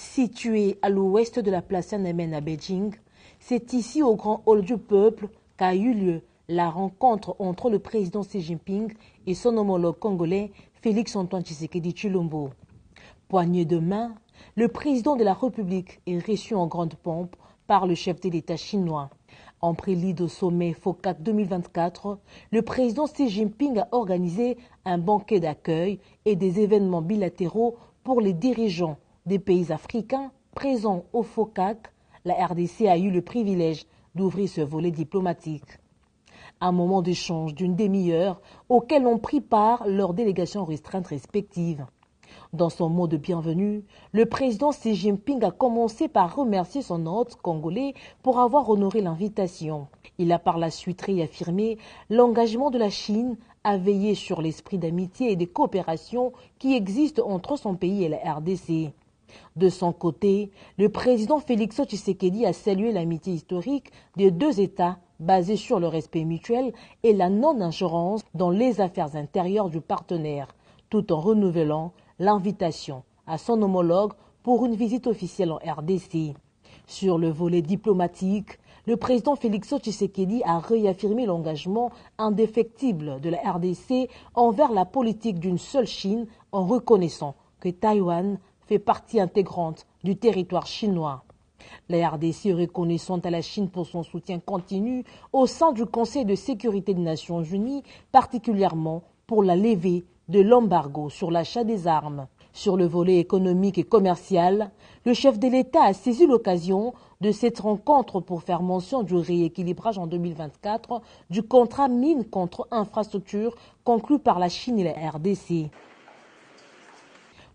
Situé à l'ouest de la place Tiananmen à Beijing, c'est ici au Grand Hall du Peuple qu'a eu lieu la rencontre entre le président Xi Jinping et son homologue congolais Félix-Antoine Tshisekedi Tshilombo. Poignée de main, le président de la République est reçu en grande pompe par le chef de l'État chinois. En prélude au sommet FOCAC 2024, le président Xi Jinping a organisé un banquet d'accueil et des événements bilatéraux pour les dirigeants des pays africains présents au FOCAC. La RDC a eu le privilège d'ouvrir ce volet diplomatique. Un moment d'échange d'une demi-heure auquel ont pris part leurs délégations restreintes respectives. Dans son mot de bienvenue, le président Xi Jinping a commencé par remercier son hôte congolais pour avoir honoré l'invitation. Il a par la suite réaffirmé l'engagement de la Chine à veiller sur l'esprit d'amitié et de coopération qui existe entre son pays et la RDC. De son côté, le président Félix Tshisekedi a salué l'amitié historique des deux États basée sur le respect mutuel et la non-ingérence dans les affaires intérieures du partenaire, tout en renouvelant l'invitation à son homologue pour une visite officielle en RDC. Sur le volet diplomatique, le président Félix Tshisekedi a réaffirmé l'engagement indéfectible de la RDC envers la politique d'une seule Chine en reconnaissant que Taïwan fait partie intégrante du territoire chinois. La RDC est reconnaissante à la Chine pour son soutien continu au sein du Conseil de sécurité des Nations Unies, particulièrement pour la levée de l'embargo sur l'achat des armes. Sur le volet économique et commercial, le chef de l'État a saisi l'occasion de cette rencontre pour faire mention du rééquilibrage en 2024 du contrat mine contre infrastructure conclu par la Chine et la RDC.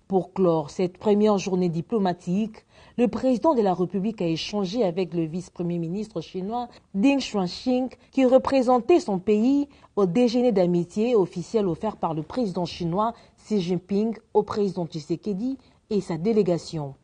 Pour clore cette première journée diplomatique, le président de la République a échangé avec le vice-premier ministre chinois Ding Xuanxing qui représentait son pays au déjeuner d'amitié officiel offert par le président chinois Xi Jinping au président Tshisekedi et sa délégation.